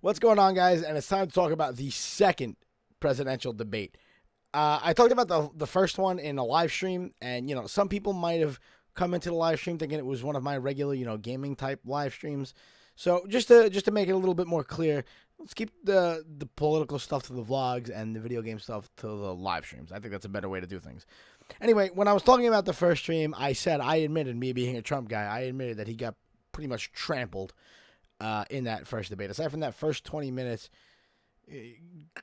What's going on, guys? And it's time to talk about the second presidential debate. I talked about the first one in a live stream, and some people might have come into the live stream thinking it was one of my regular gaming type live streams. So just to make it a little bit more clear, let's keep the political stuff to the vlogs and the video game stuff to the live streams. I think that's a better way to do things. Anyway, when I was talking about the first stream, I said I admitted, me being a Trump guy, I admitted that he got pretty much trampled in that first debate. Aside from that first 20 minutes,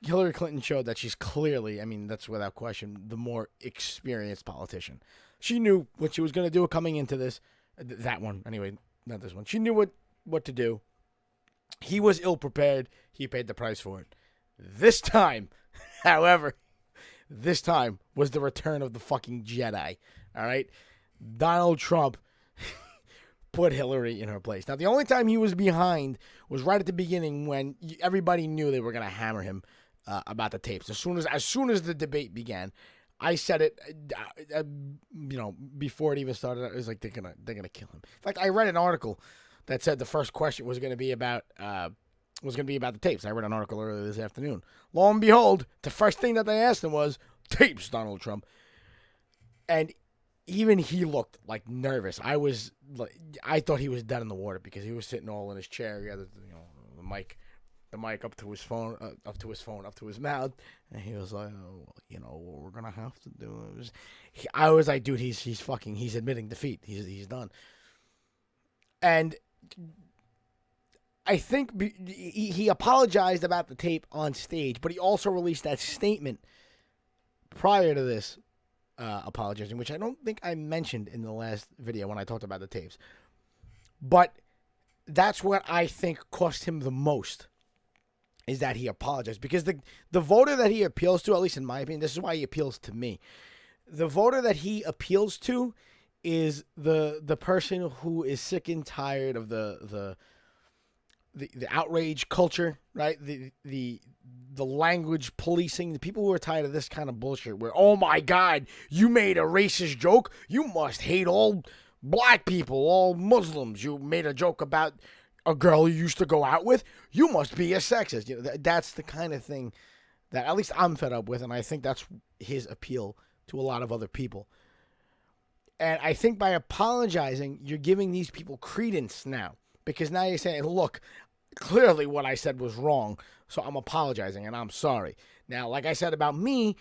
Hillary Clinton showed that she's clearly, that's without question, the more experienced politician. She knew what she was going to do coming into this. That one, anyway, not this one. She knew what to do. He was ill-prepared. He paid the price for it. This time, however, was the return of the fucking Jedi. All right? Donald Trump put Hillary in her place. Now, the only time he was behind was right at the beginning when everybody knew they were going to hammer him about the tapes. As soon as the debate began, I said it, before it even started. It was like they're gonna kill him. In fact, I read an article that said the first question was going to be about the tapes. I read an article earlier this afternoon. Lo and behold, the first thing that they asked him was tapes, Donald Trump, and even he looked like nervous. I thought he was dead in the water because he was sitting all in his chair. He had the mic up to his phone, up to his mouth, and he was like, what we're gonna have to do is. I was like, dude, he's admitting defeat. He's done. And I think he apologized about the tape on stage, but he also released that statement prior to this. Apologizing, which I don't think I mentioned in the last video when I talked about the tapes. But that's what I think cost him the most, is that he apologized. Because the voter that he appeals to, at least in my opinion, this is why he appeals to me. The voter that he appeals to is the person who is sick and tired of the outrage culture, right? The language policing, the people who are tired of this kind of bullshit where, oh my God, you made a racist joke. You must hate all black people, all Muslims. You made a joke about a girl you used to go out with. You must be a sexist. That's the kind of thing that at least I'm fed up with, and I think that's his appeal to a lot of other people. And I think by apologizing, you're giving these people credence now, because now you're saying, look, clearly what I said was wrong, so I'm apologizing and I'm sorry. Now, like I said about me,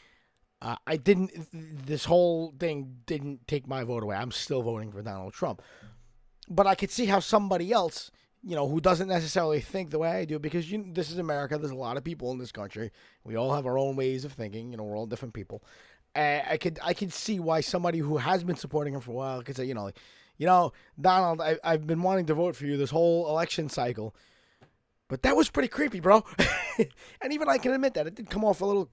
this whole thing didn't take my vote away. I'm still voting for Donald Trump. But I could see how somebody else, who doesn't necessarily think the way I do, because this is America, there's a lot of people in this country. We all have our own ways of thinking, we're all different people. I could see why somebody who has been supporting him for a while could say, Donald, I've been wanting to vote for you this whole election cycle. But that was pretty creepy, bro. And even I can admit that it did come off a little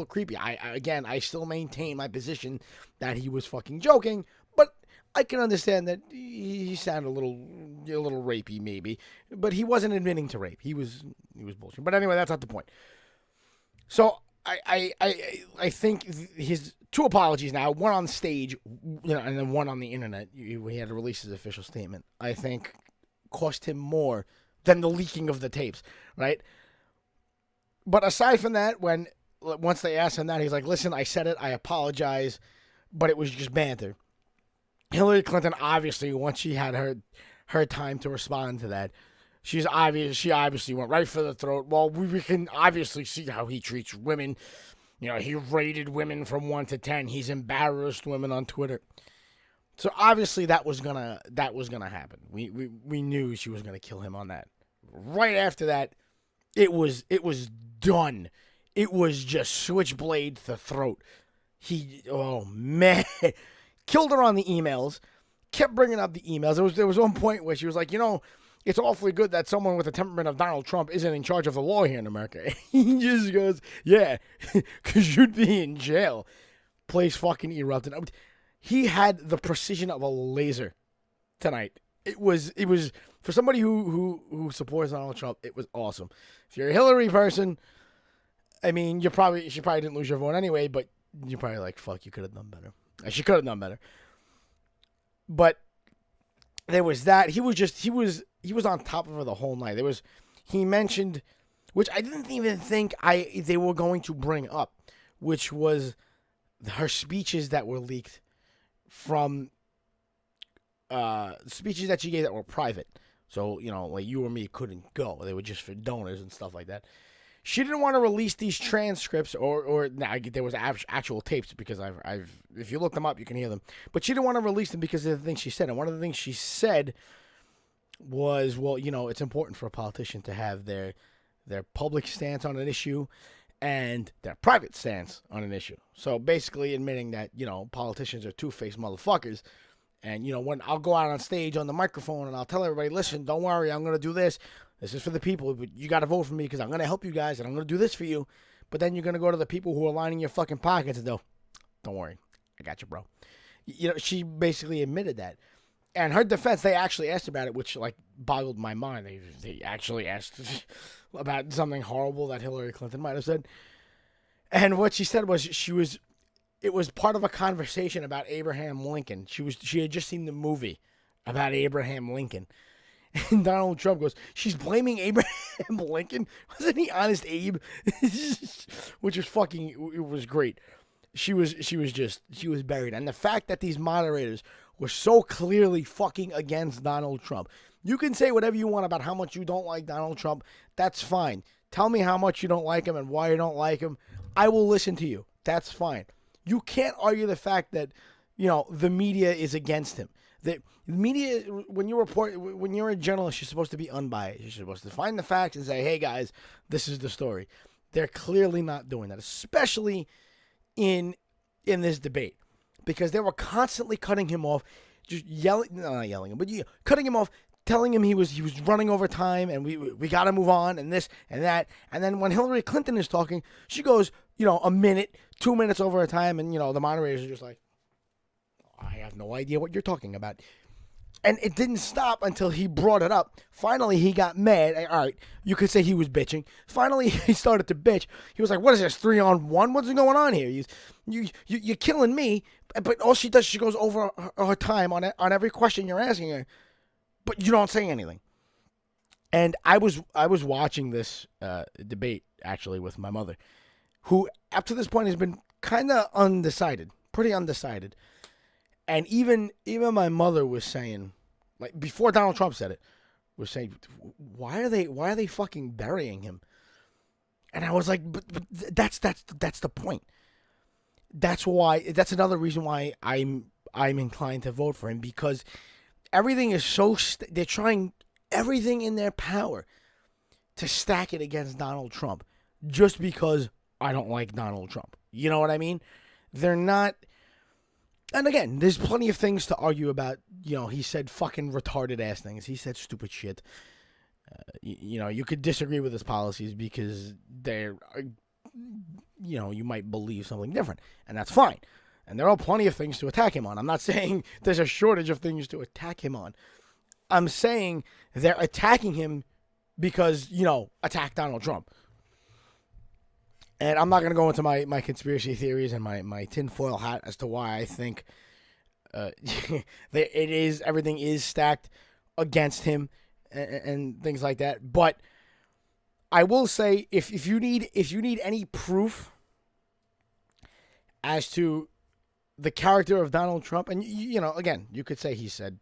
creepy. I still maintain my position that he was fucking joking, but I can understand that he sounded a little rapey, maybe. But he wasn't admitting to rape. He was bullshit. But anyway, that's not the point. So I think his two apologies now, one on stage, and then one on the internet. He had to release his official statement. I think cost him more than the leaking of the tapes, right? But aside from that, once they asked him that, he's like, listen, I said it, I apologize, but it was just banter. Hillary Clinton, obviously, once she had her time to respond to that, she obviously went right for the throat. Well, we can obviously see how he treats women. He rated women from 1 to 10. He's embarrassed women on Twitter. So obviously that was gonna happen. We knew she was gonna kill him on that. Right after that, it was done. It was just switchblade to the throat. Oh man, killed her on the emails. Kept bringing up the emails. There was one point where she was like, it's awfully good that someone with the temperament of Donald Trump isn't in charge of the law here in America. He just goes, yeah, because you'd be in jail. Place fucking erupted. He had the precision of a laser tonight. It was for somebody who supports Donald Trump. It was awesome. If you're a Hillary person, she probably didn't lose your vote anyway. But you're probably like, fuck, you could have done better. She could have done better. But there was that. He was on top of her the whole night. he mentioned, which I didn't even think they were going to bring up, which was her speeches that were leaked from speeches that she gave that were private. So, like you or me couldn't go. They were just for donors and stuff like that. She didn't want to release these transcripts or there was actual tapes because I've if you look them up, you can hear them. But she didn't want to release them because of the things she said. And one of the things she said was, well, it's important for a politician to have their public stance on an issue and their private stance on an issue. So basically admitting that, politicians are two-faced motherfuckers. And, when I'll go out on stage on the microphone and I'll tell everybody, listen, don't worry, I'm going to do this. This is for the people. But you got to vote for me because I'm going to help you guys and I'm going to do this for you. But then you're going to go to the people who are lining your fucking pockets and go, don't worry, I got you, bro. She basically admitted that. And her defense, they actually asked about it, which, boggled my mind. They actually asked about something horrible that Hillary Clinton might have said. And what she said was it was part of a conversation about Abraham Lincoln. She had just seen the movie about Abraham Lincoln. And Donald Trump goes, she's blaming Abraham Lincoln? Wasn't he Honest Abe? Which was it was great. She was buried. And the fact that these moderators were so clearly fucking against Donald Trump. You can say whatever you want about how much you don't like Donald Trump. That's fine. Tell me how much you don't like him and why you don't like him. I will listen to you. That's fine. You can't argue the fact that, the media is against him. The media, when you're a journalist, you're supposed to be unbiased. You're supposed to find the facts and say, hey, guys, this is the story. They're clearly not doing that, especially in this debate, because they were constantly cutting him off, just not yelling him, but cutting him off, telling him he was running over time and we got to move on and this and that. And then when Hillary Clinton is talking, she goes, a minute, 2 minutes over her time, and the moderators are just like, I have no idea what you're talking about. And it didn't stop until he brought it up. Finally, he got mad. All right, you could say he was bitching. Finally, he started to bitch. He was like, what is this, 3-on-1? What's going on here? You're killing me. But all she does, she goes over her time on every question you're asking her. But you don't say anything. And I was watching this debate, actually, with my mother, who, up to this point, has been kind of undecided. Pretty undecided. And even my mother was saying, before Donald Trump said it, was saying, why are they fucking burying him? And I was like, but that's the point. That's another reason why I'm inclined to vote for him, because everything is they're trying everything in their power to stack it against Donald Trump just because I don't like Donald Trump. You know what I mean? They're not. And again, there's plenty of things to argue about. He said fucking retarded ass things. He said stupid shit. You could disagree with his policies because they're, you might believe something different, and that's fine. And there are plenty of things to attack him on. I'm not saying there's a shortage of things to attack him on. I'm saying they're attacking him because, attack Donald Trump. And I'm not going to go into my conspiracy theories and my tinfoil hat as to why I think everything is stacked against him and things like that. But I will say, if you need any proof as to the character of Donald Trump, and again, you could say he said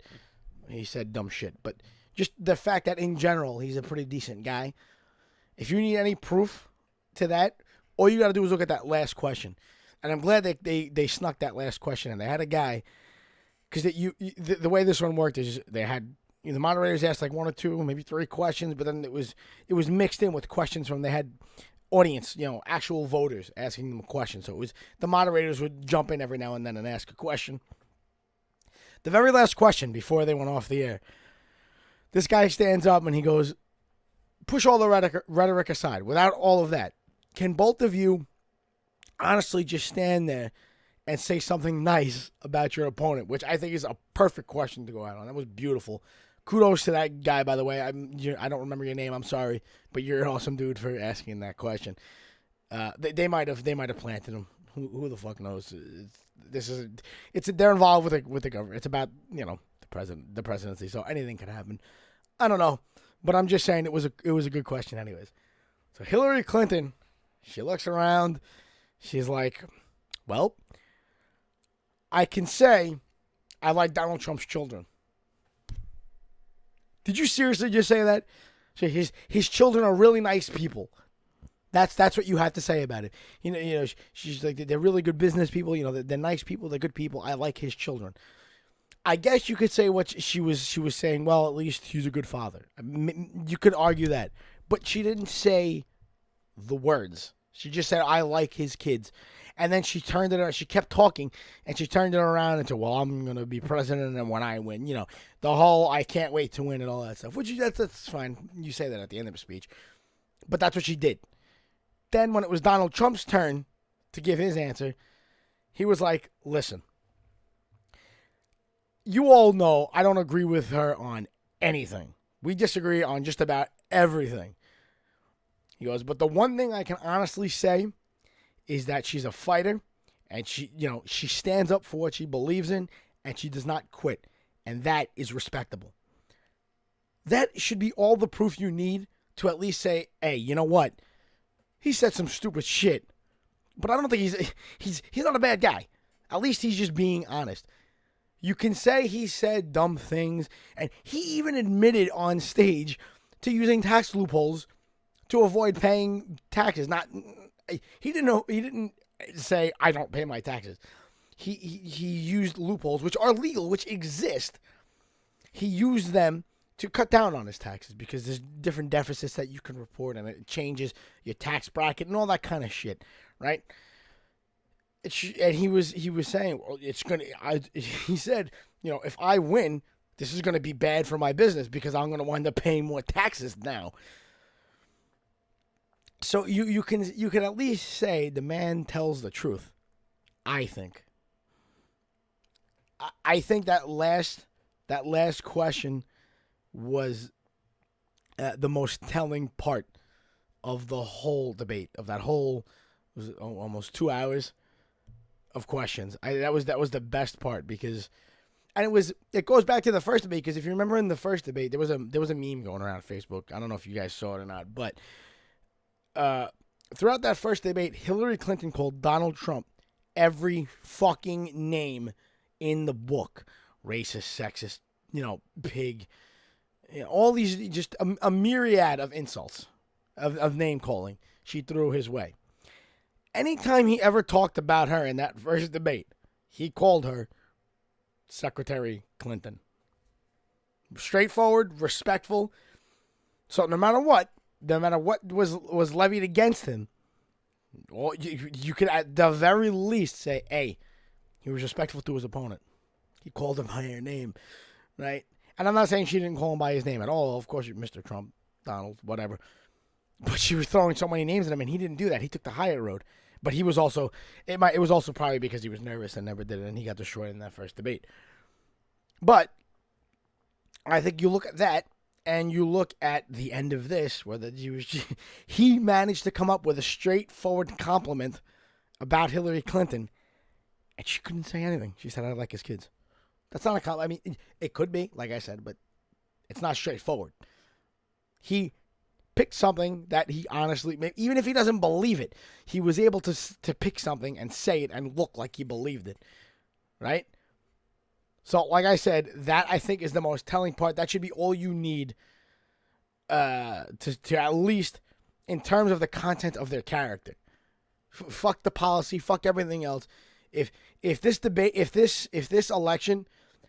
dumb shit, but just the fact that in general he's a pretty decent guy. If you need any proof to that, all you got to do is look at that last question. And I'm glad that they snuck that last question, and they had a guy, because the way this one worked is they had the moderators asked like one or two, maybe three questions, but then it was mixed in with questions from, they had audience, actual voters asking them questions. So it was, the moderators would jump in every now and then and ask a question. The very last question before they went off the air, this guy stands up and he goes, push all the rhetoric aside, without all of that, can both of you honestly just stand there and say something nice about your opponent? Which I think is a perfect question to go out on. That was beautiful. Kudos to that guy, by the way. I don't remember your name. I'm sorry, but you're an awesome dude for asking that question. They might have planted him. Who the fuck knows? They're involved with the government. It's about the presidency, so anything could happen. I don't know, But I'm just saying it was a good question anyways. So Hillary Clinton, she looks around. She's like, well, I can say I like Donald Trump's children. Did you seriously just say that? So his children are really nice people. That's what you have to say about it. She's like, they're really good business people. They're nice people. They're good people. I like his children. I guess you could say what she was saying. Well, at least he's a good father. You could argue that, but she didn't say the words. She just said, I like his kids. And then she turned it around. She kept talking, and she turned it around into, well, I'm going to be president, and when I win, the whole I can't wait to win and all that stuff, which that's fine. You say that at the end of the speech. But that's what she did. Then when it was Donald Trump's turn to give his answer, he was like, listen, you all know I don't agree with her on anything. We disagree on just about everything. He goes, but the one thing I can honestly say is that she's a fighter, and she stands up for what she believes in, and she does not quit, and that is respectable. That should be all the proof you need to at least say, hey, you know what? He said some stupid shit, but I don't think he's not a bad guy. At least he's just being honest. You can say he said dumb things, and he even admitted on stage to using tax loopholes to avoid paying taxes. He didn't say I don't pay my taxes. He used loopholes which are legal, which exist. He used them to cut down on his taxes because there's different deficits that you can report, and it changes your tax bracket and all that kind of shit, right? And he was saying, well, he said, if I win, this is gonna be bad for my business because I'm gonna wind up paying more taxes now. So you can at least say the man tells the truth. I think. I think that last question was the most telling part of the whole debate, of that whole, was it almost 2 hours of questions. That was the best part because, and it goes back to the first debate, because if you remember in the first debate there was a meme going around Facebook. I don't know if you guys saw it or not, but throughout that first debate, Hillary Clinton called Donald Trump every fucking name in the book: racist, sexist, pig. All these, just a myriad of insults, of name calling she threw his way. Anytime he ever talked about her in that first debate, he called her Secretary Clinton. Straightforward, respectful. So no matter what was levied against him, well, you could at the very least say, hey, he was respectful to his opponent. He called him by her name, right? And I'm not saying she didn't call him by his name at all. Of course, Mr. Trump, Donald, whatever. But she was throwing so many names at him, and he didn't do that. He took the higher road. But he was also, it was also probably because he was nervous and never did it, and he got destroyed in that first debate. But I think you look at that, and you look at the end of this, where he managed to come up with a straightforward compliment about Hillary Clinton, and she couldn't say anything. She said, I like his kids. That's not a compliment. I mean, it could be, like I said, but it's not straightforward. He picked something that he honestly, even if he doesn't believe it, he was able to pick something and say it and look like he believed it, right? So, like I said, that I think is the most telling part. That should be all you need to at least, in terms of the content of their character. Fuck the policy, fuck everything else. If this debate, if this election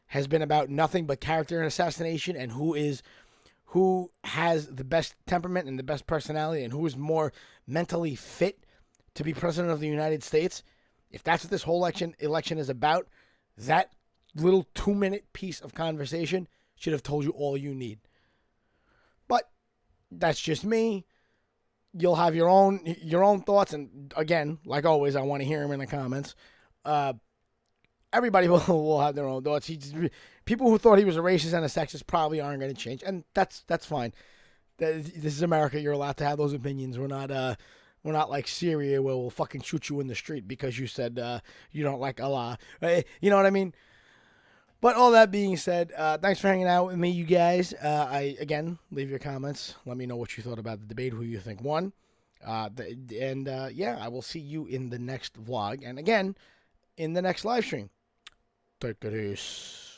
has been about nothing but character assassination and who has the best temperament and the best personality and who is more mentally fit to be president of the United States, if that's what this whole election is about, that little 2-minute piece of conversation should have told you all you need. But that's just me. You'll have your own thoughts, and again, like always, I want to hear them in the comments. Everybody will have their own thoughts. People who thought he was a racist and a sexist probably aren't going to change, and that's fine. This is America. You're allowed to have those opinions. We're not like Syria where we'll fucking shoot you in the street because you said you don't like Allah. You know what I mean? But all that being said, thanks for hanging out with me, you guys. Again, leave your comments. Let me know what you thought about the debate, who you think won. Yeah, I will see you in the next vlog. And again, in the next live stream. Take it easy.